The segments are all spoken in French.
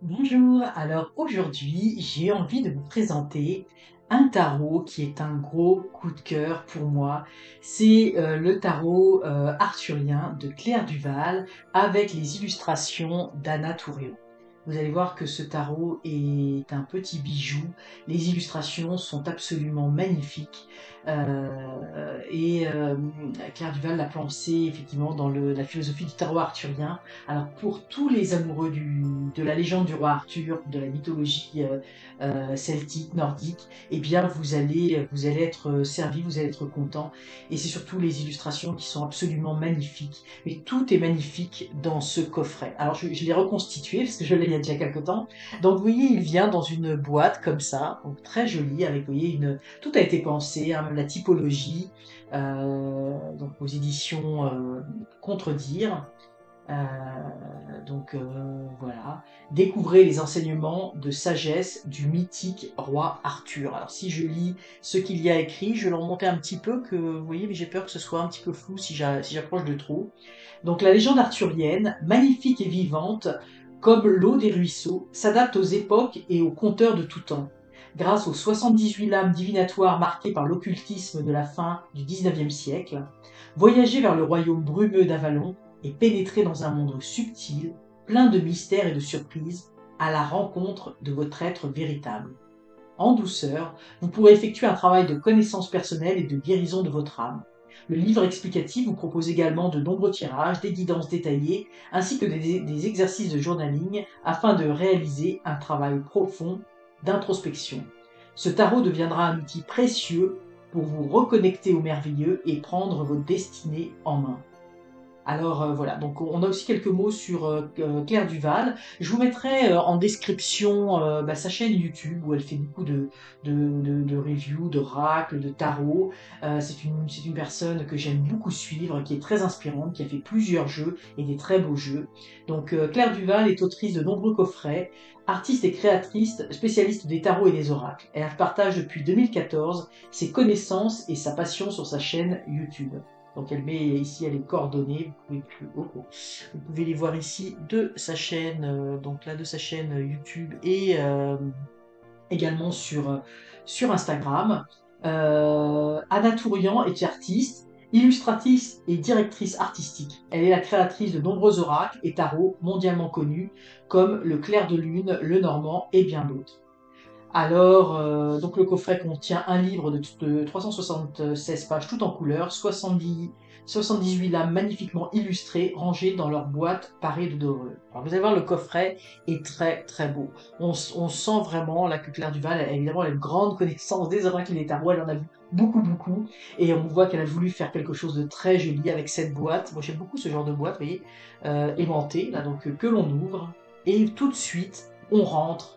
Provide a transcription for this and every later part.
Bonjour, alors aujourd'hui j'ai envie de vous présenter un tarot qui est un gros coup de cœur pour moi. C'est le tarot arthurien de Claire Duval avec les illustrations d'Anna Tourion. Vous allez voir que ce tarot est un petit bijou. Les illustrations sont absolument magnifiques. Claire Duval l'a pensé effectivement dans la philosophie du tarot arthurien. Alors pour tous les amoureux de la légende du roi Arthur, de la mythologie celtique, nordique, eh bien vous allez être servi, vous allez être content. Et c'est surtout les illustrations qui sont absolument magnifiques. Mais tout est magnifique dans ce coffret. Alors je l'ai reconstitué parce que je l'ai il y a déjà quelques temps. Donc vous voyez, il vient dans une boîte comme ça, donc très jolie, avec vous voyez tout a été pensé, hein, même la typologie, donc aux éditions Contredire. Voilà, découvrez les enseignements de sagesse du mythique roi Arthur. Alors si je lis ce qu'il y a écrit, je vais le remonter un petit peu, que vous voyez, mais j'ai peur que ce soit un petit peu flou si j'approche de trop. Donc la légende arthurienne, magnifique et vivante, comme l'eau des ruisseaux, s'adapte aux époques et aux conteurs de tout temps. Grâce aux 78 lames divinatoires marquées par l'occultisme de la fin du XIXe siècle, voyagez vers le royaume brumeux d'Avalon et pénétrez dans un monde subtil, plein de mystères et de surprises, à la rencontre de votre être véritable. En douceur, vous pourrez effectuer un travail de connaissance personnelle et de guérison de votre âme. Le livre explicatif vous propose également de nombreux tirages, des guidances détaillées, ainsi que des exercices de journaling afin de réaliser un travail profond d'introspection. Ce tarot deviendra un outil précieux pour vous reconnecter au merveilleux et prendre votre destinée en main. Alors voilà, donc on a aussi quelques mots sur Claire Duval. Je vous mettrai en description sa chaîne YouTube où elle fait beaucoup de reviews, de racles, de tarot. C'est une personne que j'aime beaucoup suivre, qui est très inspirante, qui a fait plusieurs jeux et des très beaux jeux. Donc Claire Duval est autrice de nombreux coffrets, artiste et créatrice, spécialiste des tarots et des oracles. Elle partage depuis 2014 ses connaissances et sa passion sur sa chaîne YouTube. Donc elle met ici les coordonnées, vous pouvez les voir ici de sa chaîne, donc là de sa chaîne YouTube et également sur Instagram. Anna Tourian est artiste, illustratrice et directrice artistique. Elle est la créatrice de nombreux oracles et tarots mondialement connus comme le Clair de Lune, le Normand et bien d'autres. Alors, donc le coffret contient un livre de 376 pages tout en couleur, 78 lames magnifiquement illustrées, rangées dans leur boîte parée de dorure. Alors vous allez voir, le coffret est très très beau. On sent vraiment là que Claire Duval, évidemment, elle a une grande connaissance des oracles et des tarots, elle en a vu beaucoup beaucoup, et on voit qu'elle a voulu faire quelque chose de très joli avec cette boîte. Moi j'aime beaucoup ce genre de boîte, vous voyez, aimantée, là, donc que l'on ouvre, et tout de suite on rentre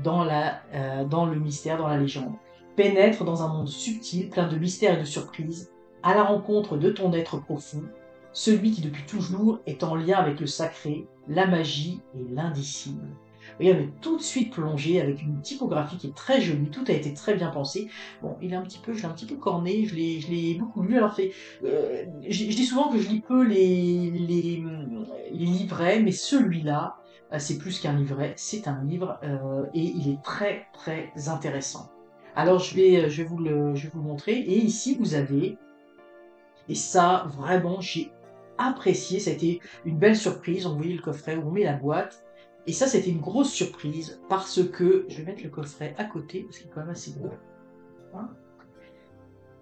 dans le mystère, dans la légende. Pénètre dans un monde subtil, plein de mystères et de surprises, à la rencontre de ton être profond, celui qui depuis toujours est en lien avec le sacré, la magie et l'indicible. Et on est tout de suite plongé avec une typographie qui est très jolie, tout a été très bien pensé. Bon, je l'ai un petit peu corné, je l'ai beaucoup lu. Alors je dis souvent que je lis peu les livrets, mais celui-là, c'est plus qu'un livret, c'est un livre et il est très très intéressant. Alors je vais vous le montrer. Et ici vous avez, et ça vraiment j'ai apprécié, ça a été une belle surprise. On voyait le coffret, on met la boîte. Et ça c'était une grosse surprise parce que, je vais mettre le coffret à côté parce qu'il est quand même assez gros. Hein.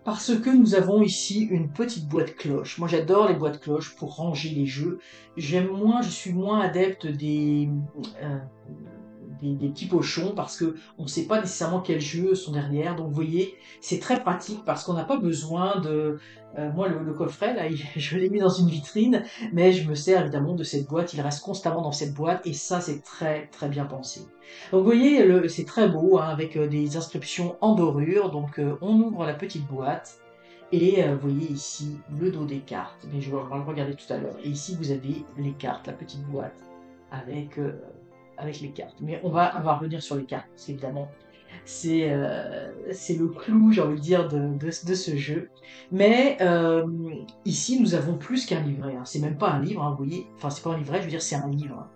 Parce que nous avons ici une petite boîte cloche. Moi j'adore les boîtes cloches pour ranger les jeux. Je suis moins adepte euh, des petits pochons parce que on ne sait pas nécessairement quels jeux sont derrière. Donc vous voyez, c'est très pratique parce qu'on n'a pas besoin de. Moi le coffret là, je l'ai mis dans une vitrine, mais je me sers évidemment de cette boîte. Il reste constamment dans cette boîte et ça c'est très très bien pensé. Donc vous voyez, c'est très beau hein, avec des inscriptions en dorure. Donc on ouvre la petite boîte. Et vous voyez ici le dos des cartes, mais on va le regarder tout à l'heure. Et ici vous avez les cartes, la petite boîte avec, avec les cartes. Mais on va revenir sur les cartes, parce qu'évidemment c'est le clou, j'ai envie de dire, de ce jeu. Mais ici nous avons plus qu'un livret. Hein. C'est même pas un livre, hein, vous voyez. Enfin c'est pas un livret, je veux dire c'est un livre.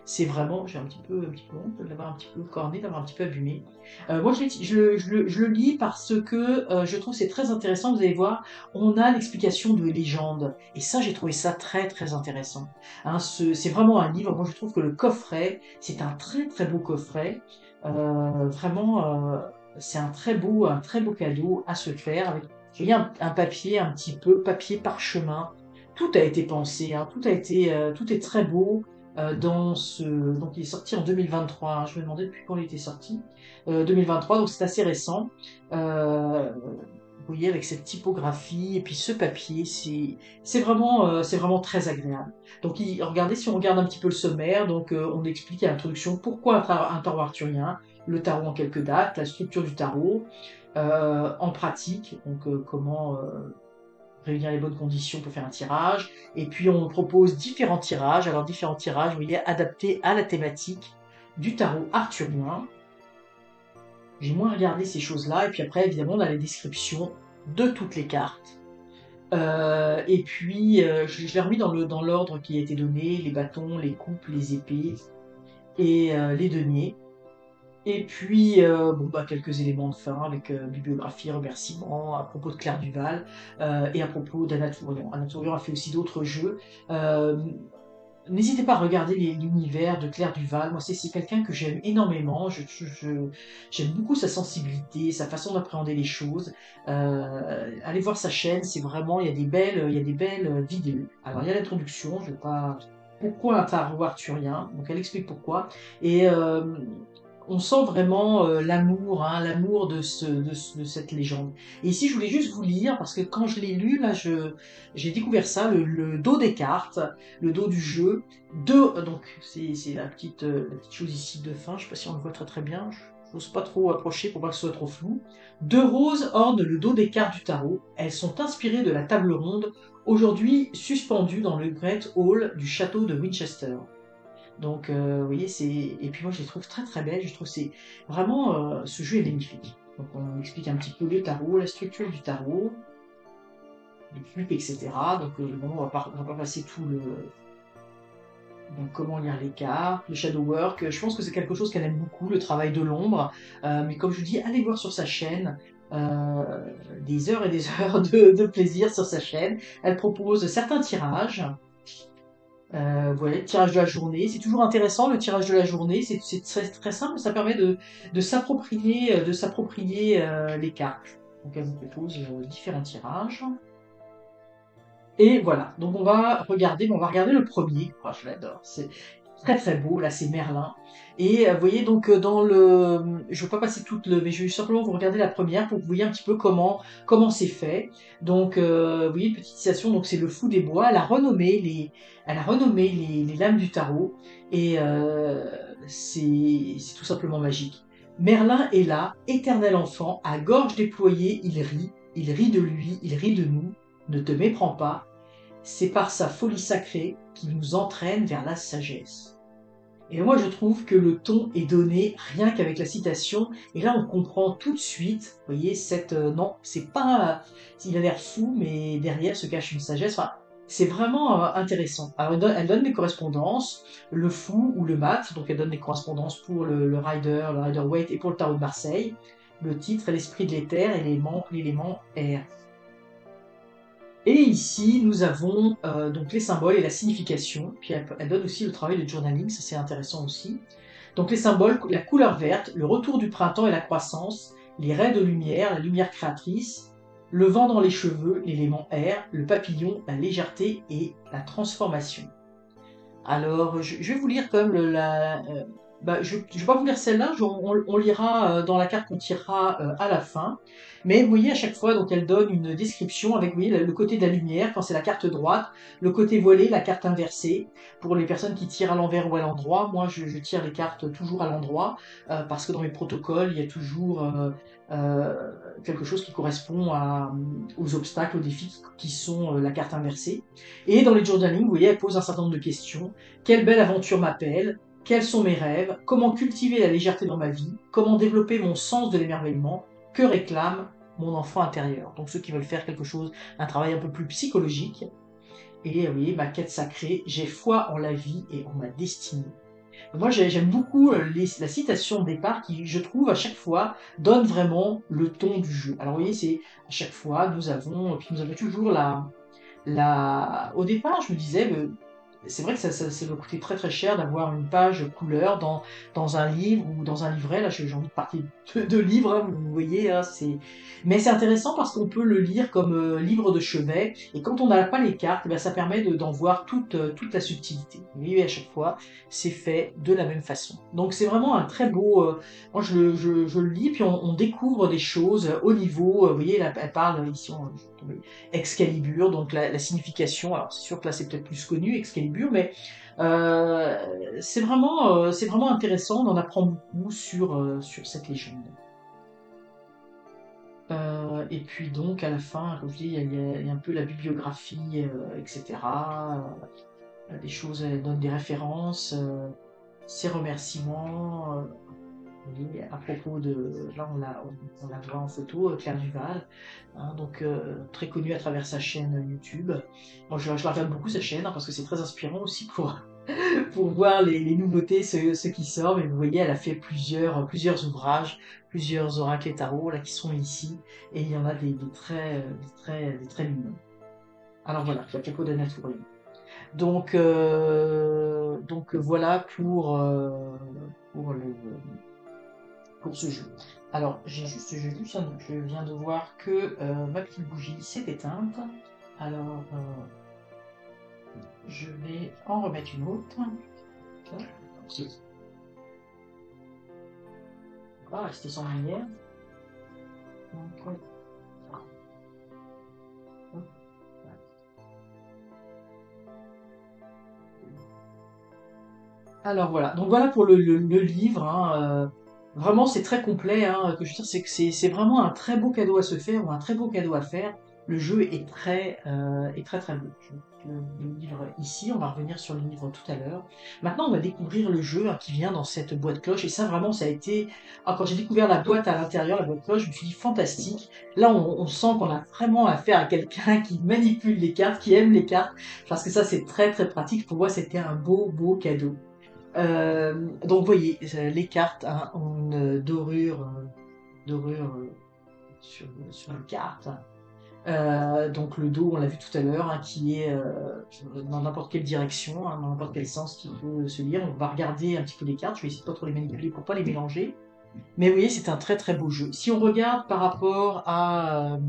C'est vraiment, j'ai un petit peu honte de l'avoir un petit peu corné, d'avoir un petit peu abîmé. Moi, je le lis parce que je trouve que c'est très intéressant. Vous allez voir, on a l'explication de légendes. Et ça, j'ai trouvé ça très, très intéressant. Hein, c'est vraiment un livre. Moi, je trouve que le coffret, c'est un très, très beau coffret. Vraiment, c'est un très beau cadeau à se faire avec un papier un petit peu, papier parchemin. Tout a été pensé, hein, tout est très beau. Donc il est sorti en 2023, hein, je me demandais depuis quand il était sorti. 2023, donc c'est assez récent. Vous voyez, avec cette typographie et puis ce papier, c'est vraiment très agréable. Donc regardez, si on regarde un petit peu le sommaire, donc on explique à l'introduction pourquoi un tarot arthurien, le tarot en quelques dates, la structure du tarot, en pratique, donc comment réunir les bonnes conditions pour faire un tirage. Et puis on propose différents tirages. Alors différents tirages, vous voyez, adaptés à la thématique du tarot arthurien. J'ai moins regardé ces choses-là. Et puis après, évidemment, on a les descriptions de toutes les cartes. Et puis, je l'ai remis dans l'ordre qui a été donné, les bâtons, les coupes, les épées et les deniers. Et puis, bon, bah, quelques éléments de fin avec bibliographie, remerciements à propos de Claire Duval et à propos d'Anatolian. Anatolian a fait aussi d'autres jeux. Euh, N'hésitez pas à regarder l'univers de Claire Duval. Moi, c'est quelqu'un que j'aime énormément. J'aime beaucoup sa sensibilité, sa façon d'appréhender les choses. Allez voir sa chaîne, c'est vraiment, il y a des belles vidéos. Alors, il y a l'introduction, je vais pas. Pourquoi un tarot arthurien? Donc, elle explique pourquoi. Et on sent vraiment l'amour, hein, l'amour de cette légende. Et ici, je voulais juste vous lire, parce que quand je l'ai lu, là, j'ai découvert ça, le dos des cartes, le dos du jeu. Donc, c'est la petite chose ici de fin, je sais pas si on le voit très très bien, je n'ose pas trop approcher pour pas que ce soit trop flou. Deux roses ornent le dos des cartes du tarot. Elles sont inspirées de la table ronde, aujourd'hui suspendue dans le Great Hall du château de Winchester. Donc, vous voyez, et puis moi, je les trouve très très belles. Je trouve que c'est vraiment, ce jeu est magnifique. Donc, on explique un petit peu le tarot, la structure du tarot, les flûtes, etc. Donc, bon, on va pas passer tout le. Donc, comment lire les cartes, le shadow work. Je pense que c'est quelque chose qu'elle aime beaucoup, le travail de l'ombre. Mais comme je vous dis, allez voir sur sa chaîne. Des heures et des heures de plaisir sur sa chaîne. Elle propose certains tirages. Voilà, le tirage de la journée, c'est toujours intéressant le tirage de la journée, c'est très, très simple, ça permet de s'approprier les cartes. Donc elle vous propose différents tirages. Et voilà, donc on va regarder le premier. Oh, je l'adore, c'est très très beau, là c'est Merlin. Et vous voyez donc je ne vais pas passer toute le, mais je vais simplement vous regarder la première pour que vous voyez un petit peu comment c'est fait. Donc vous voyez, petite citation, donc c'est le fou des bois, elle a renommé les lames du tarot, et c'est tout simplement magique. Merlin est là, éternel enfant, à gorge déployée, il rit de lui, il rit de nous, ne te méprends pas, c'est par sa folie sacrée qu'il nous entraîne vers la sagesse. Et moi, je trouve que le ton est donné rien qu'avec la citation. Et là, on comprend tout de suite, vous voyez, non, c'est pas. Il a l'air fou, mais derrière se cache une sagesse. Enfin, c'est vraiment intéressant. Alors, elle donne des correspondances, le fou ou le mat. Donc, elle donne des correspondances pour le Rider Waite et pour le tarot de Marseille. Le titre est l'esprit de l'éther et l'élément air. Et ici, nous avons donc les symboles et la signification. Puis elle donne aussi le travail de journaling, ça c'est intéressant aussi. Donc les symboles, la couleur verte, le retour du printemps et la croissance, les raies de lumière, la lumière créatrice, le vent dans les cheveux, l'élément air, le papillon, la légèreté et la transformation. Alors, je vais vous lire quand même je ne vais pas vous lire celle-là, on lira dans la carte qu'on tirera à la fin. Mais vous voyez, à chaque fois, donc elle donne une description avec, vous voyez, le côté de la lumière, quand c'est la carte droite, le côté voilé, la carte inversée. Pour les personnes qui tirent à l'envers ou à l'endroit, moi, je tire les cartes toujours à l'endroit, parce que dans mes protocoles, il y a toujours quelque chose qui correspond aux obstacles, aux défis qui sont la carte inversée. Et dans les journaling, vous voyez, elle pose un certain nombre de questions. Quelle belle aventure m'appelle? Quels sont mes rêves? Comment cultiver la légèreté dans ma vie? Comment développer mon sens de l'émerveillement? Que réclame mon enfant intérieur? Donc ceux qui veulent faire quelque chose, un travail un peu plus psychologique. Et vous voyez, ma quête sacrée, j'ai foi en la vie et en ma destinée. Moi, j'aime beaucoup la citation de départ qui, je trouve, à chaque fois, donne vraiment le ton du jeu. Alors, vous voyez, c'est à chaque fois, puis nous avons toujours au départ, je me disais, c'est vrai que ça doit coûter très très cher d'avoir une page couleur dans un livre ou dans un livret. Là, j'ai envie de parler de livres, hein, vous voyez, hein, mais c'est intéressant parce qu'on peut le lire comme livre de chevet. Et quand on n'a pas les cartes, eh ben, ça permet d'en voir toute la subtilité. Vous voyez, à chaque fois, c'est fait de la même façon. Donc c'est vraiment un très beau. Moi, je le lis, puis on découvre des choses au niveau. Vous voyez, là, elle parle ici. Excalibur, donc la signification, alors c'est sûr que là c'est peut-être plus connu, Excalibur, mais euh, c'est vraiment intéressant, on en apprend beaucoup sur cette légende. Et puis donc à la fin, comme je dis, il y a un peu la bibliographie, etc. Des choses, elle donne des références, ses remerciements. Oui, à propos là on la voit en photo, Claire Duval, hein, donc très connue à travers sa chaîne YouTube. Moi je la regarde beaucoup sa chaîne hein, parce que c'est très inspirant aussi pour voir les nouveautés, ce qui sort. Mais vous voyez, elle a fait plusieurs ouvrages, plusieurs oracles et tarots là qui sont ici, et il y en a des très mignons. Alors voilà, à propos d'Anatolie. Donc voilà pour le pour ce jeu. Alors, je viens de voir que ma petite bougie s'est éteinte. Alors, je vais en remettre une autre. On va rester sans lumière. Donc, ouais. Alors voilà, donc voilà pour le livre, hein, vraiment c'est très complet, hein, que je veux dire, c'est que c'est vraiment un très beau cadeau à se faire ou un très beau cadeau à faire. Le jeu est très très beau. Le livre ici, on va revenir sur le livre tout à l'heure. Maintenant, on va découvrir le jeu hein, qui vient dans cette boîte cloche. Et ça, vraiment, ça a été. Ah, quand j'ai découvert la boîte à l'intérieur, la boîte cloche, je me suis dit fantastique. Là, on sent qu'on a vraiment affaire à quelqu'un qui manipule les cartes, qui aime les cartes, parce que ça, c'est très très pratique. Pour moi, c'était un beau cadeau. Donc, vous voyez, les cartes hein, ont une dorure sur les cartes. Donc, le dos, on l'a vu tout à l'heure, hein, qui est dans n'importe quelle direction, hein, dans n'importe quel sens qui peut se lire. On va regarder un petit peu les cartes. Je vais essayer de pas trop les manipuler pour pas les mélanger. Mais vous voyez, c'est un très très beau jeu. Si on regarde par rapport à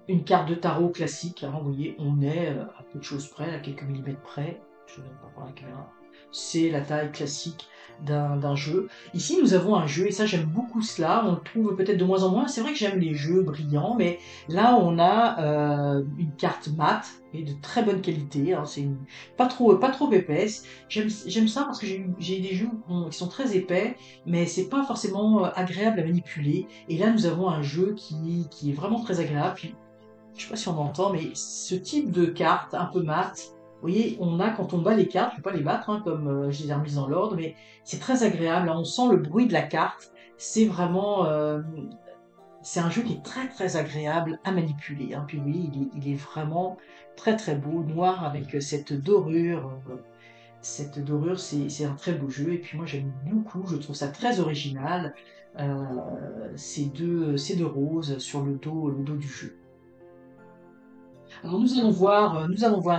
une carte de tarot classique, hein, vous voyez, on est à peu de choses près, à quelques millimètres près. Je ne vais pas voir la caméra. C'est la taille classique d'un jeu. Ici, nous avons un jeu, et ça, j'aime beaucoup cela. On le trouve peut-être de moins en moins. C'est vrai que j'aime les jeux brillants, mais là, on a une carte mate et de très bonne qualité. Hein. Pas trop épaisse. J'aime ça parce que j'ai des jeux qui sont très épais, mais c'est pas forcément agréable à manipuler. Et là, nous avons un jeu qui est vraiment très agréable. Puis, je sais pas si on entend, mais ce type de carte un peu mat, vous voyez, on a quand on bat les cartes, je ne vais pas les battre hein, comme je les ai remises dans l'ordre, mais c'est très agréable. Hein, on sent le bruit de la carte. C'est vraiment, c'est un jeu qui est très très agréable à manipuler. Hein. Puis oui, il est vraiment très très beau, noir avec cette dorure. Cette dorure, c'est un très beau jeu. Et puis moi j'aime beaucoup, je trouve ça très original. euh, ces deux roses sur le dos du jeu. Alors nous allons voir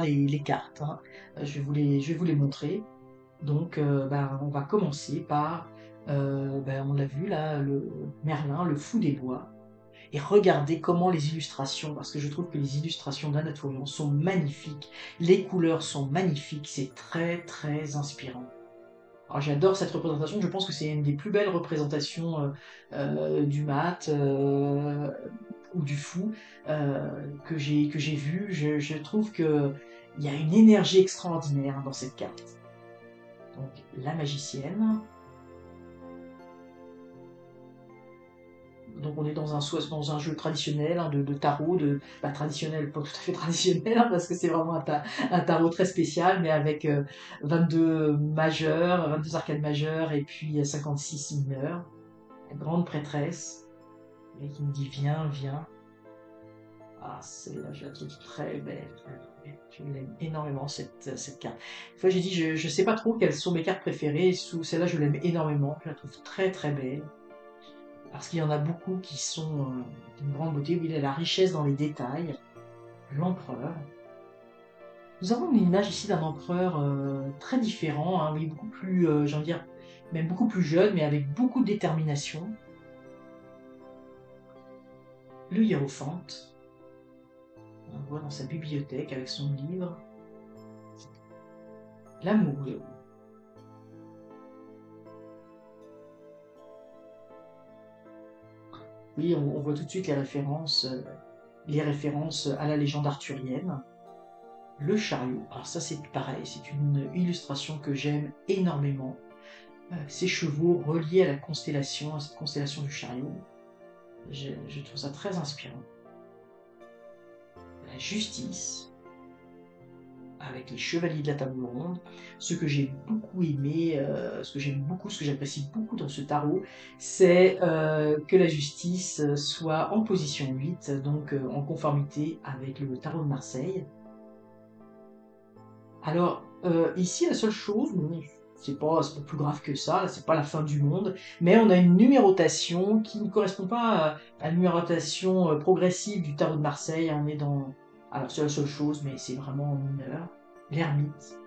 les cartes. Hein. Je vais vous les montrer. Donc, ben, on va commencer par, ben, on l'a vu là, le Merlin, le fou des bois. Et regardez comment les illustrations, parce que je trouve que les illustrations d'Anatolian sont magnifiques. Les couleurs sont magnifiques. C'est très très inspirant. Alors j'adore cette représentation. Je pense que c'est une des plus belles représentations du mat. Ou du fou que j'ai vu. Je trouve que il y a une énergie extraordinaire dans cette carte. Donc la magicienne. Donc on est dans un jeu traditionnel hein, de tarot, traditionnel, pas tout à fait traditionnel, hein, parce que c'est vraiment un tarot très spécial, mais avec 22 majeurs, 22 arcades majeures et puis 56 mineurs. La grande prêtresse, et qui me dit viens, viens. Ah, celle-là, je la trouve très belle, très belle. Je l'aime énormément, cette carte. Une fois, j'ai dit, je sais pas trop quelles sont mes cartes préférées. Sous celle-là, je l'aime énormément. Je la trouve très, très belle. Parce qu'il y en a beaucoup qui sont d'une grande beauté, où il y a la richesse dans les détails. L'empereur. Nous avons une image ici d'un empereur très différent, hein, oui, beaucoup plus, j'ai envie de dire, même beaucoup plus jeune, mais avec beaucoup de détermination. Le hiérophante. On le voit dans sa bibliothèque avec son livre. L'amoureux. Oui, on voit tout de suite les références à la légende arthurienne. Le chariot. Alors ça, c'est pareil, c'est une illustration que j'aime énormément. Ces chevaux reliés à la constellation, à cette constellation du chariot. Je trouve ça très inspirant. La justice, avec les chevaliers de la table ronde. Ce que j'ai beaucoup aimé, ce que j'aime beaucoup, ce que j'apprécie beaucoup dans ce tarot, c'est que la justice soit en position 8, donc en conformité avec le tarot de Marseille. Alors, ici, la seule chose, bon, c'est pas plus grave que ça, là, c'est pas la fin du monde, mais on a une numérotation qui ne correspond pas à la numérotation progressive du tarot de Marseille. On est dans. Alors, c'est la seule chose, mais c'est vraiment en mineur. L'ermite.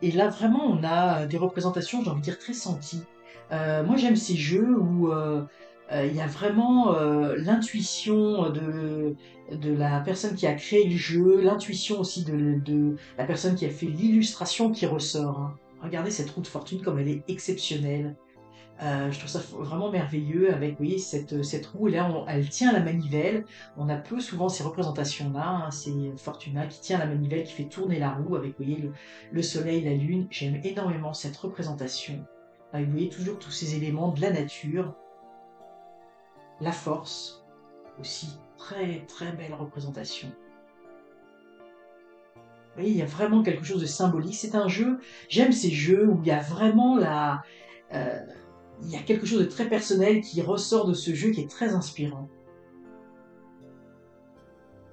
Et là, vraiment, on a des représentations, j'ai envie de dire, très senties. Moi, j'aime ces jeux où il y a vraiment l'intuition de la personne qui a créé le jeu, l'intuition aussi de la personne qui a fait l'illustration qui ressort, hein. Regardez cette roue de fortune comme elle est exceptionnelle. Je trouve ça vraiment merveilleux avec, vous voyez, cette roue, et là, elle tient la manivelle. On a peu souvent ces représentations-là, hein, c'est Fortuna qui tient la manivelle, qui fait tourner la roue avec, vous voyez, le soleil, la lune. J'aime énormément cette représentation. Avec, vous voyez, toujours tous ces éléments de la nature, la force, aussi, très très belle représentation. Vous voyez, il y a vraiment quelque chose de symbolique. C'est un jeu, j'aime ces jeux où il y a vraiment euh, il y a quelque chose de très personnel qui ressort de ce jeu qui est très inspirant.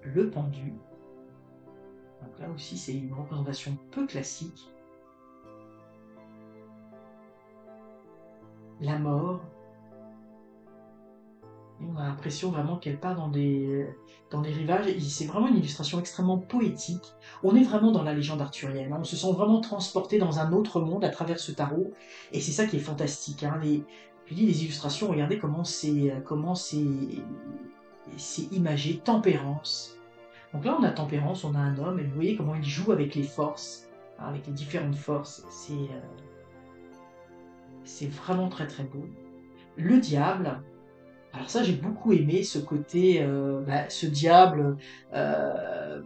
Le pendu. Donc là aussi, c'est une représentation peu classique. La mort. Et on a l'impression vraiment qu'elle part dans des rivages. Et c'est vraiment une illustration extrêmement poétique. On est vraiment dans la légende arthurienne, hein. On se sent vraiment transporté dans un autre monde à travers ce tarot. Et c'est ça qui est fantastique, hein. Je dis les illustrations, regardez c'est imagé. Tempérance. Donc là, on a Tempérance, on a un homme, et vous voyez comment il joue avec les forces, hein, avec les différentes forces. C'est vraiment très très beau. Le diable. Alors ça, j'ai beaucoup aimé ce côté, ce diable, euh,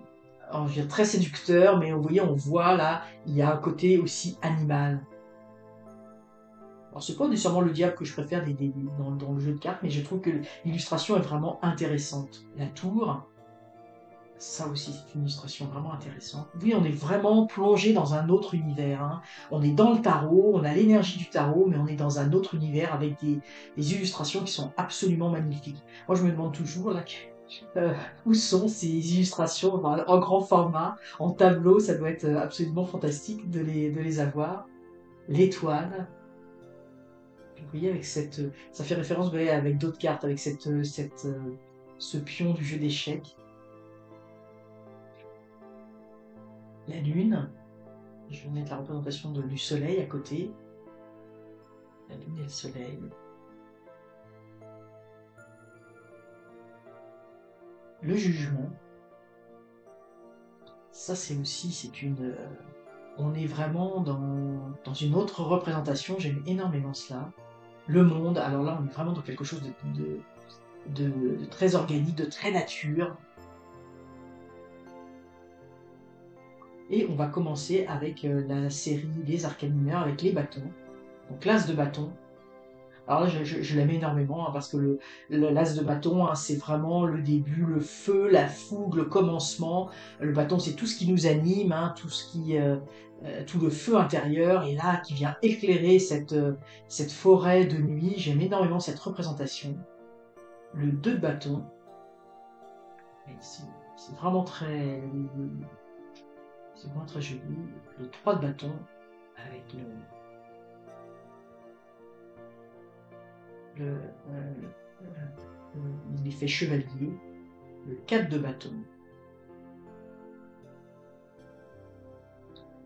je veux dire, très séducteur, mais vous voyez, on voit là, il y a un côté aussi animal. Alors c'est pas nécessairement le diable que je préfère dans le jeu de cartes, mais je trouve que l'illustration est vraiment intéressante. La tour. Ça aussi, c'est une illustration vraiment intéressante. Oui, on est vraiment plongé dans un autre univers, hein. On est dans le tarot, on a l'énergie du tarot, mais on est dans un autre univers avec des illustrations qui sont absolument magnifiques. Moi, je me demande toujours là, où sont ces illustrations en grand format, en tableau. Ça doit être absolument fantastique de les avoir. L'étoile. Vous voyez, avec ça fait référence, vous voyez, avec d'autres cartes, avec ce pion du jeu d'échecs. La lune. Je vais mettre la représentation du soleil à côté. La lune et le soleil. Le jugement. Ça, on est vraiment dans une autre représentation. J'aime énormément cela. Le monde. Alors là, on est vraiment dans quelque chose de très organique, de très nature. Et on va commencer avec la série des arcanes mineurs avec les bâtons. Donc l'as de bâton. Alors là, je l'aime énormément, hein, parce que l'as de bâton, hein, c'est vraiment le début, le feu, la fougue, le commencement. Le bâton, c'est tout ce qui nous anime, hein, tout le feu intérieur, et là, qui vient éclairer cette forêt de nuit. J'aime énormément cette représentation. Le 2 de bâton. Et c'est vraiment c'est vraiment très joli. Le 3 de bâton avec l'effet chevalier, le 4 de bâton,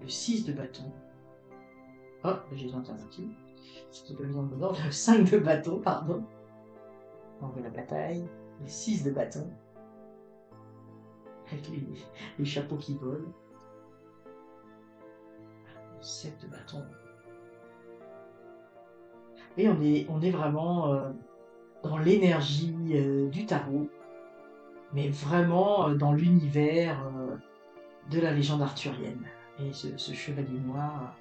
le 6 de bâton. Oh, j'ai interverti. C'est pas besoin de bonheur. Le 5 de bâton, pardon. On voit la bataille. Le 6 de bâton. Avec les chapeaux qui volent. Le 7 de bâton. Et on est vraiment dans l'énergie du tarot, mais vraiment dans l'univers de la légende arthurienne. Et ce chevalier noir,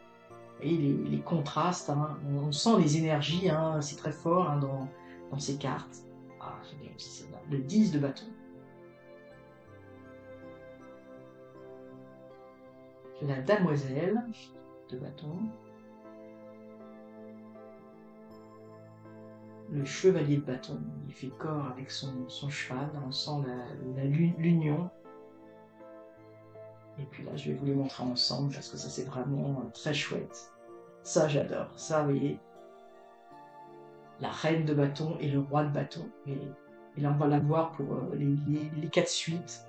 et les contrastes, hein, on sent les énergies, hein, c'est très fort hein, dans ces cartes. Ah, j'aime bien aussi celle-là. Le 10 de bâton. La damoiselle de bâton. Le chevalier de bâton, il fait corps avec son cheval, on sent l'union. Et puis là, je vais vous les montrer ensemble parce que ça, c'est vraiment très chouette. Ça, j'adore. Ça, vous voyez, la reine de bâton et le roi de bâton. Et là, on va la voir pour les 4 suites.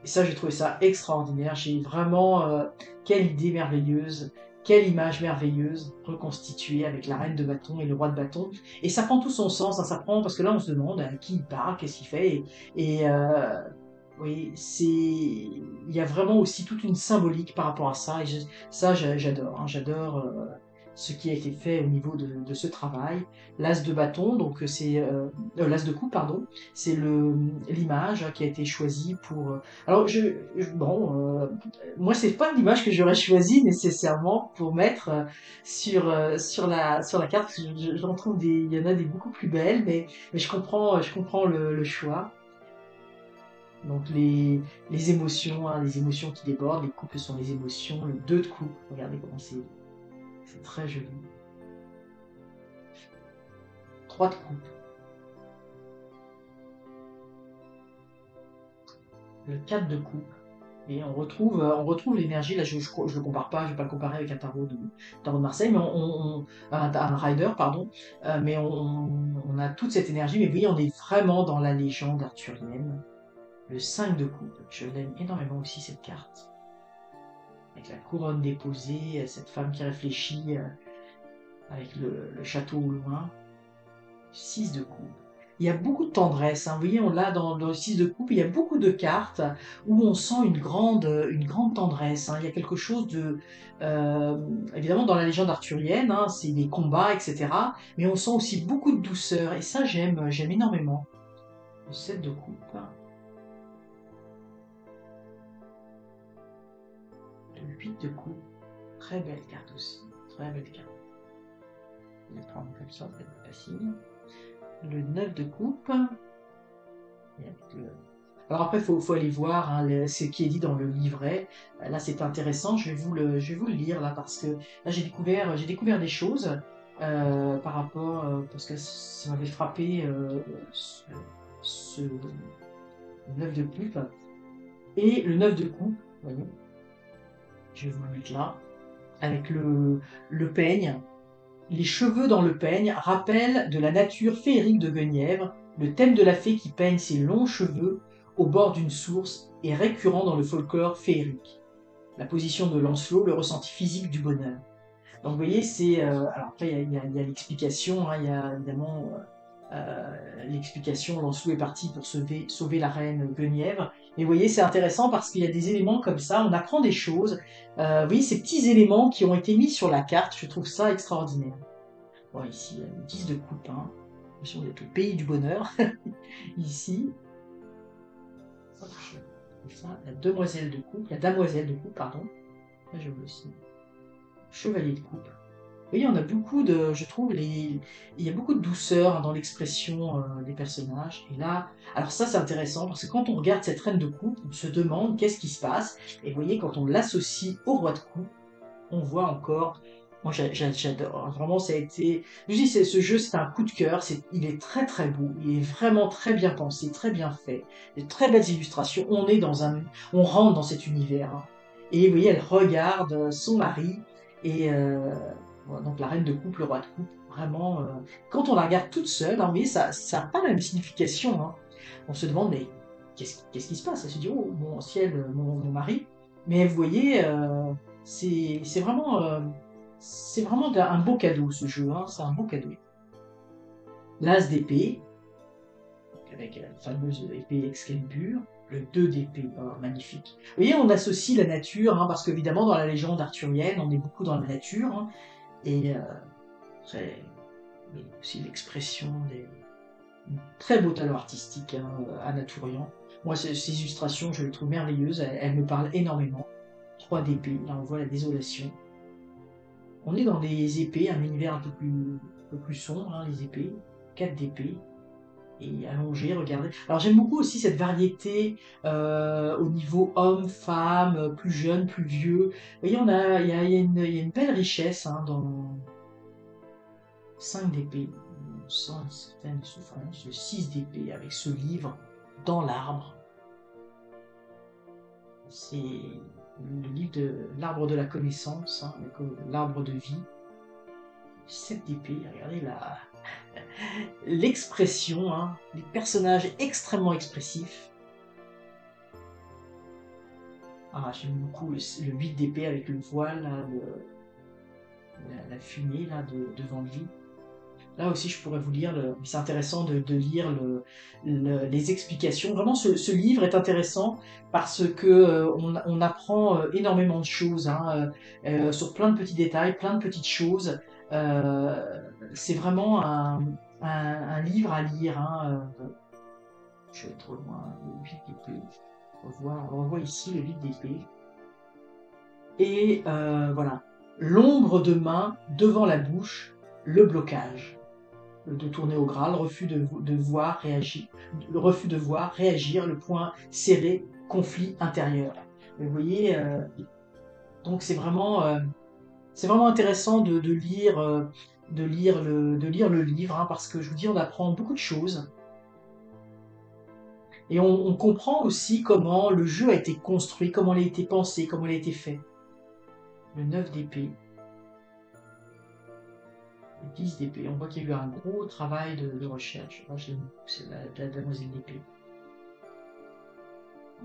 Et ça, j'ai trouvé ça extraordinaire. J'ai vraiment... quelle idée merveilleuse, quelle image merveilleuse reconstituée avec la reine de bâton et le roi de bâton. Et ça prend tout son sens, hein, ça prend... Parce que là, on se demande à qui il parle, qu'est-ce qu'il fait. Oui, il y a vraiment aussi toute une symbolique par rapport à ça. Et ça, j'adore. Hein, j'adore ce qui a été fait au niveau de ce travail. L'as de bâton, donc c'est l'as de coupe, pardon. C'est l'image qui a été choisie pour. Alors, bon, moi, c'est pas l'image que j'aurais choisie nécessairement pour mettre sur la carte. J'en trouve il y en a des beaucoup plus belles, mais je comprends le choix. Donc les émotions, hein, les émotions qui débordent, les coupes sont les émotions, le 2 de coupe, regardez comment c'est très joli. 3 de coupe. Le 4 de coupe. Et on retrouve l'énergie, là je le compare pas, je vais pas le comparer avec un tarot de Marseille, mais un rider, pardon, mais on a toute cette énergie, mais vous voyez, on est vraiment dans la légende arthurienne. Le 5 de coupe, je l'aime énormément aussi cette carte. Avec la couronne déposée, cette femme qui réfléchit avec le château au loin. 6 de coupe. Il y a beaucoup de tendresse, hein. Vous voyez, on l'a dans le 6 de coupe, il y a beaucoup de cartes où on sent une grande tendresse. Hein. Il y a quelque chose de... évidemment, dans la légende arthurienne, hein, c'est des combats, etc. Mais on sent aussi beaucoup de douceur, et ça, j'aime énormément. Le 7 de coupe. Le 8 de coupe. Très belle carte aussi. Très belle carte. Je vais prendre comme ça, c'est plus facile. Le 9 de coupe. Alors après, faut aller voir hein, ce qui est dit dans le livret. Là, c'est intéressant. Je vais vous le lire là parce que là, j'ai découvert des choses par rapport parce que ça m'avait frappé ce 9 de coupe et le 9 de coupe. Voyez, je vais vous le mettre là avec le peigne. Les cheveux dans le peigne rappellent de la nature féerique de Guenièvre. Le thème de la fée qui peigne ses longs cheveux au bord d'une source est récurrent dans le folklore féerique. La position de Lancelot, le ressenti physique du bonheur. Donc vous voyez, c'est... alors après, il y a l'explication, hein, il y a évidemment l'explication, Lancelot est parti pour sauver la reine Guenièvre. Et vous voyez, c'est intéressant parce qu'il y a des éléments comme ça, on apprend des choses. Vous voyez, ces petits éléments qui ont été mis sur la carte, je trouve ça extraordinaire. Bon, ici, il y a le 10 de coupe, hein. On est au pays du bonheur, ici. Ça, la damoiselle de coupe, pardon. Là, je vois aussi. Chevalier de coupe. Vous voyez, on a beaucoup de, je trouve, il y a beaucoup de douceur dans l'expression des personnages. Et là, alors ça c'est intéressant parce que quand on regarde cette reine de coupe, on se demande qu'est-ce qui se passe. Et vous voyez, quand on l'associe au roi de coupe, on voit encore Moi, j'adore. Vraiment, ça a été. Je dis, ce jeu, c'est un coup de cœur. Il est très très beau. Il est vraiment très bien pensé, très bien fait. De très belles illustrations. On rentre dans cet univers, hein. Et vous voyez, elle regarde son mari et voilà, donc la reine de coupe, le roi de coupe. Vraiment, quand on la regarde toute seule, hein, mais ça n'a pas la même signification, hein. On se demande, mais qu'est-ce qui se passe? Elle se dit, oh mon ciel, mon mari. Mais vous voyez, c'est vraiment. C'est vraiment un beau cadeau ce jeu, hein, c'est un beau cadeau. L'As d'épée, avec la fameuse épée Excalibur, le 2 d'épée, oh, magnifique. Vous voyez, on associe la nature, hein, parce qu'évidemment dans la légende arthurienne, on est beaucoup dans la nature, hein, et très, mais aussi l'expression des très beau talent artistique, hein, Anatolian. Moi, ces illustrations, je les trouve merveilleuses, elles me parlent énormément. 3 d'épée, là on voit la désolation. On est dans des épées, un univers un peu plus sombre, hein, les épées. 4 d'épée. Et allongé, regardez. Alors j'aime beaucoup aussi cette variété au niveau homme, femme, plus jeune, plus vieux. Vous voyez, il y a une belle richesse, hein, dans 5 d'épée. On sent une certaine souffrance. Le 6 d'épée avec ce livre dans l'arbre. C'est le livre de l'arbre de la connaissance, hein, l'arbre de vie. 7 d'épée, regardez là. L'expression, hein, les personnages extrêmement expressifs. Ah, j'aime beaucoup le 8 d'épée avec le voile, là, la fumée là, devant lui. Là aussi, je pourrais vous lire, c'est intéressant de lire les explications. Vraiment, ce livre est intéressant parce que on apprend énormément de choses, hein, sur plein de petits détails, plein de petites choses. C'est vraiment un livre à lire, hein. Je vais trop loin, le 8 d'épée. On revoit ici le 8 d'épée. Et voilà, l'ombre de main devant la bouche, le blocage. De tourner au Graal, le refus de voir, réagir, le poing serré, conflit intérieur. Vous voyez, donc c'est vraiment intéressant de lire, de lire le livre, hein, parce que je vous dis, on apprend beaucoup de choses. Et on comprend aussi comment le jeu a été construit, comment il a été pensé, comment il a été fait. Le 9 d'épée, le 10 d'épée. On voit qu'il y a eu un gros travail de recherche. Moi, je l'aime beaucoup, c'est la demoiselle d'épée.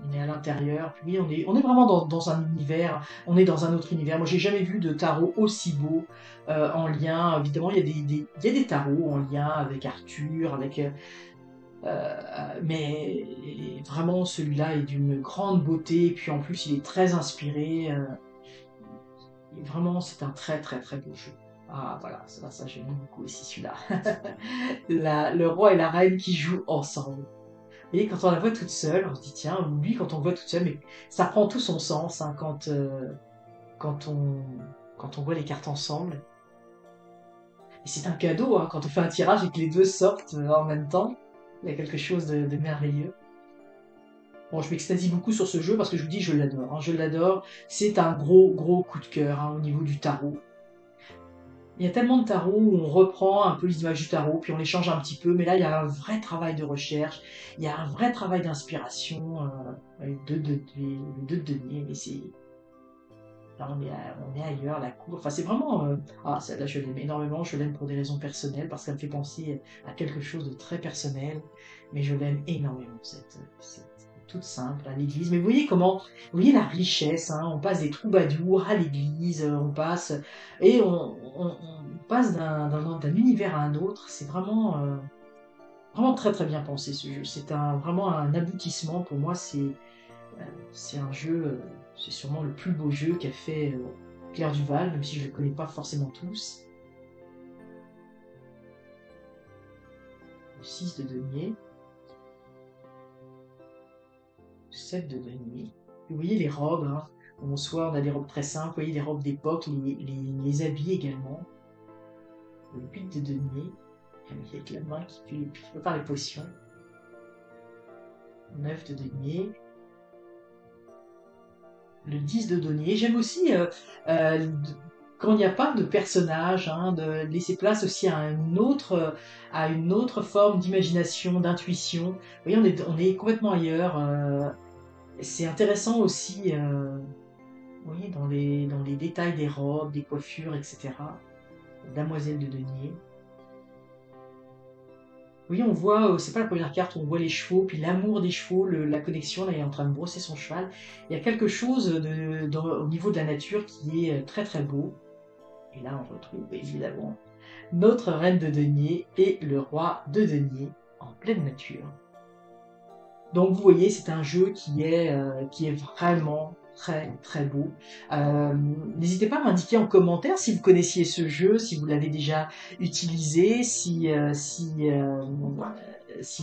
On est à l'intérieur, puis on est vraiment dans un univers, on est dans un autre univers. Moi, j'ai jamais vu de tarot aussi beau, en lien. Évidemment, il y a des tarots en lien avec Arthur, mais vraiment celui-là est d'une grande beauté. Puis en plus, il est très inspiré. Et vraiment, c'est un très très très beau jeu. Ah voilà, ça j'aime beaucoup aussi celui-là. Le roi et la reine qui jouent ensemble. Et quand on la voit toute seule, on se dit tiens, lui quand on le voit toute seule, mais ça prend tout son sens, hein, quand on quand on voit les cartes ensemble. Et c'est un cadeau, hein, quand on fait un tirage et que les deux sortent en même temps. Il y a quelque chose de merveilleux. Bon, je m'extasie beaucoup sur ce jeu parce que je vous dis, je l'adore, hein, je l'adore. C'est un gros gros coup de cœur, hein, au niveau du tarot. Il y a tellement de tarots où on reprend un peu les images du tarot, puis on les change un petit peu, mais là, il y a un vrai travail de recherche, il y a un vrai travail d'inspiration, avec les deux de denier, mais c'est, là, on est ailleurs, la cour, enfin, c'est vraiment, ah, celle-là, je l'aime énormément, je l'aime pour des raisons personnelles, parce qu'elle me fait penser à quelque chose de très personnel, mais je l'aime énormément, cette toute simple, à l'église. Mais vous voyez vous voyez la richesse, hein, on passe des troubadours à l'église, on passe, et on passe d'un univers à un autre, c'est vraiment, vraiment très très bien pensé ce jeu. Vraiment un aboutissement pour moi, c'est un jeu, c'est sûrement le plus beau jeu qu'a fait Claire Duval, même si je ne le connais pas forcément tous. Le 6 de denier, le 7 de denier. Vous voyez les robes, hein. Soit on a des robes très simples, vous voyez les robes d'époque, les habits également. Le 8 de denier, avec la main qui peut faire les potions. 9 de denier. Le 10 de denier. J'aime aussi quand il n'y a pas de personnage, hein, de laisser place aussi à une autre forme d'imagination, d'intuition. Vous voyez, on est complètement ailleurs. C'est intéressant aussi, oui, dans les détails des robes, des coiffures, etc. Damoiselle de denier. Oui, on voit, c'est pas la première carte, on voit les chevaux, puis l'amour des chevaux, la connexion, là, il est en train de brosser son cheval. Il y a quelque chose au niveau de la nature qui est très très beau. Et là, on retrouve évidemment notre reine de denier et le roi de denier en pleine nature. Donc vous voyez, c'est un jeu qui est vraiment très très beau. Euh, N'hésitez pas à m'indiquer en commentaire si vous connaissiez ce jeu, si vous l'avez déjà utilisé, si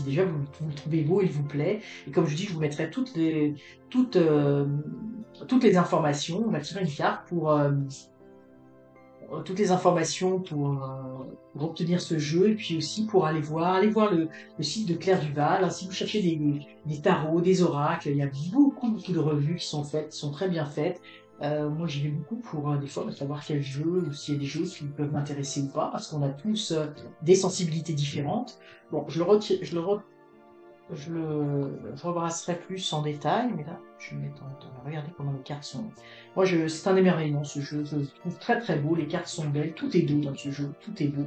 déjà vous le trouvez beau, il vous plaît. Et comme je dis, je vous mettrai toutes, euh, toutes les informations. On va tirer une carte pour toutes les informations pour obtenir ce jeu et puis aussi pour aller voir le site de Claire Duval. Alors, si vous cherchez des tarots, des oracles, il y a beaucoup de revues qui sont faites, qui sont très bien faites. Moi, j'y vais beaucoup pour des fois savoir quel jeu ou s'il y a des jeux qui peuvent m'intéresser ou pas, parce qu'on a tous des sensibilités différentes. Bon, je rebrasserai plus en détail, mais là, je vais mettre en temps. Regardez comment les cartes sont. Moi, c'est un émerveillement ce jeu. Je le trouve très très beau. Les cartes sont belles. Tout est beau dans ce jeu. Tout est beau.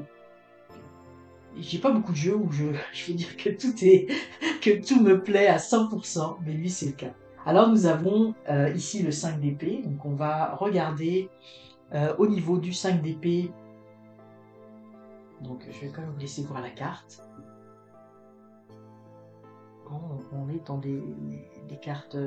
J'ai pas beaucoup de jeux où je veux dire que que tout me plaît à 100%, mais lui, c'est le cas. Alors, nous avons ici le 5 d'épée. Donc, on va regarder au niveau du 5 d'épée. Donc, je vais quand même vous laisser voir la carte. On est dans des cartes,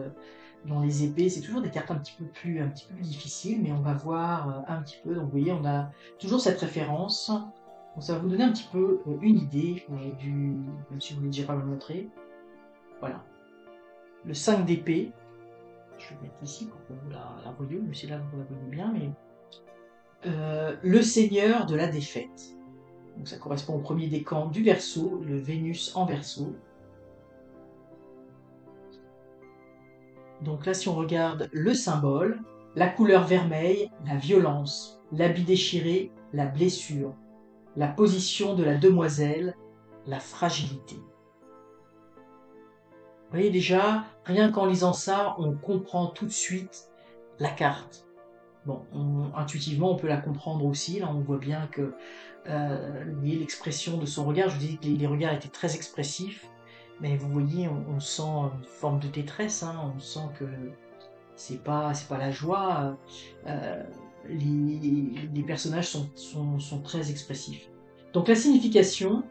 dans les épées, c'est toujours des cartes un petit peu plus difficiles, mais on va voir un petit peu. Donc vous voyez, on a toujours cette référence. Donc ça va vous donner un petit peu une idée même si vous ne voulez déjà pas me le montrer. Voilà. Le 5 d'épée. Je vais le mettre ici pour que vous la voyez, mais c'est là que vous la voyez bien, mais le seigneur de la défaite. Donc ça correspond au premier décan du Verseau, le Vénus en Verseau. Donc là, si on regarde le symbole, la couleur vermeille, la violence, l'habit déchiré, la blessure, la position de la demoiselle, la fragilité. Vous voyez déjà, rien qu'en lisant ça, on comprend tout de suite la carte. Bon, intuitivement, on peut la comprendre aussi. Là, on voit bien que l'expression de son regard, je vous disais que les regards étaient très expressifs, mais vous voyez, on sent une forme de détresse, hein, on sent que c'est pas la joie. Les personnages sont très expressifs. Donc la signification,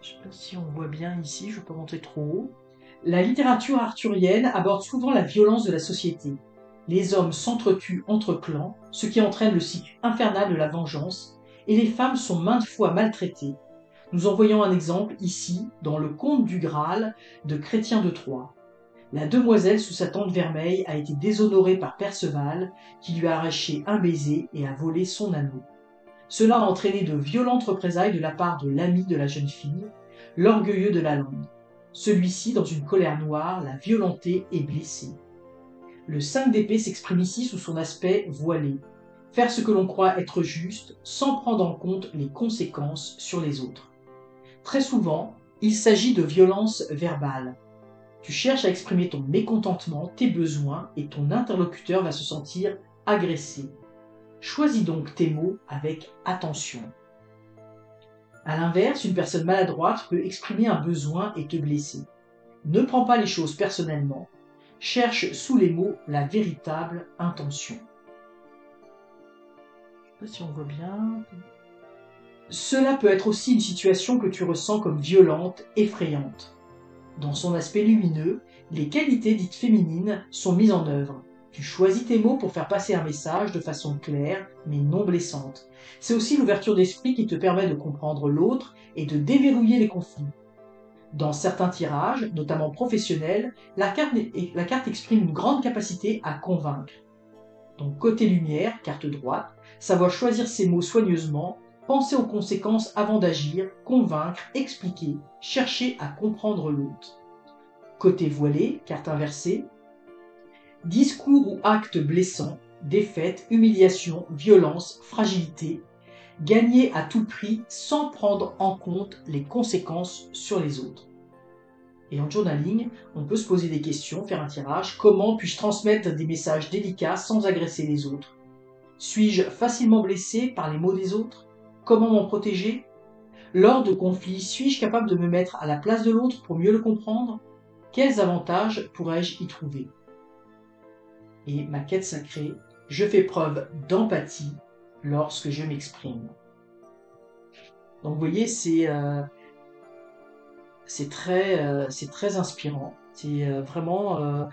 je sais pas si on voit bien ici, je ne vais pas montrer trop haut. La littérature arthurienne aborde souvent la violence de la société. Les hommes s'entretuent entre clans, ce qui entraîne le cycle infernal de la vengeance, et les femmes sont maintes fois maltraitées. Nous en voyons un exemple ici, dans le Conte du Graal de Chrétien de Troyes. La demoiselle sous sa tente vermeille a été déshonorée par Perceval, qui lui a arraché un baiser et a volé son anneau. Cela a entraîné de violentes représailles de la part de l'ami de la jeune fille, l'orgueilleux de la lande. Celui-ci, dans une colère noire, l'a violenté et blessé. Le 5 d'épée s'exprime ici sous son aspect voilé. Faire ce que l'on croit être juste sans prendre en compte les conséquences sur les autres. Très souvent, il s'agit de violence verbale. Tu cherches à exprimer ton mécontentement, tes besoins, et ton interlocuteur va se sentir agressé. Choisis donc tes mots avec attention. A l'inverse, une personne maladroite peut exprimer un besoin et te blesser. Ne prends pas les choses personnellement. Cherche sous les mots la véritable intention. Je ne sais pas si on voit bien. Cela peut être aussi une situation que tu ressens comme violente, effrayante. Dans son aspect lumineux, les qualités dites féminines sont mises en œuvre. Tu choisis tes mots pour faire passer un message de façon claire, mais non blessante. C'est aussi l'ouverture d'esprit qui te permet de comprendre l'autre et de déverrouiller les conflits. Dans certains tirages, notamment professionnels, la carte exprime une grande capacité à convaincre. Donc côté lumière, carte droite, savoir choisir ses mots soigneusement, penser aux conséquences avant d'agir, convaincre, expliquer, chercher à comprendre l'autre. Côté voilé, carte inversée, discours ou actes blessants, défaite, humiliation, violence, fragilité, gagner à tout prix sans prendre en compte les conséquences sur les autres. Et en journaling, on peut se poser des questions, faire un tirage. Comment puis-je transmettre des messages délicats sans agresser les autres? Suis-je facilement blessé par les mots des autres? Comment m'en protéger? Lors de conflits, suis-je capable de me mettre à la place de l'autre pour mieux le comprendre? Quels avantages pourrais-je y trouver? Et ma quête sacrée, je fais preuve d'empathie lorsque je m'exprime. Donc vous voyez, c'est très inspirant. C'est vraiment euh,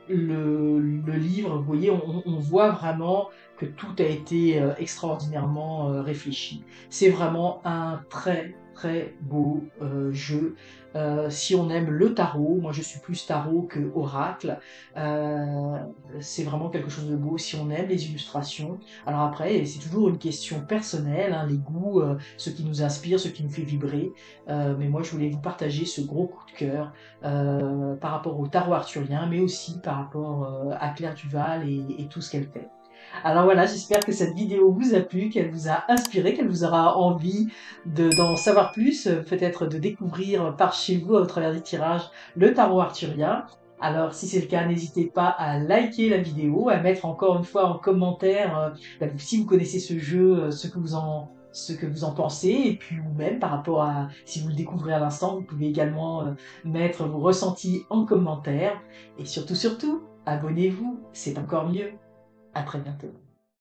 le livre, vous voyez, on voit vraiment que tout a été extraordinairement réfléchi. C'est vraiment un très beau jeu. Si on aime le tarot, moi je suis plus tarot que oracle, euh, c'est vraiment quelque chose de beau. Si on aime les illustrations, alors après c'est toujours une question personnelle, hein, les goûts, ce qui nous inspire, ce qui nous fait vibrer. Mais moi je voulais vous partager ce gros coup de cœur par rapport au tarot arthurien, mais aussi par rapport à Claire Duval et tout ce qu'elle fait. Alors voilà, j'espère que cette vidéo vous a plu, qu'elle vous a inspiré, qu'elle vous aura envie d'en savoir plus, peut-être de découvrir par chez vous, au travers des tirages, le tarot arthurien. Alors si c'est le cas, n'hésitez pas à liker la vidéo, à mettre encore une fois en commentaire si vous connaissez ce jeu, ce que vous en pensez, et puis ou même par rapport à si vous le découvrez à l'instant, vous pouvez également mettre vos ressentis en commentaire. Et surtout, abonnez-vous, c'est encore mieux. À très bientôt.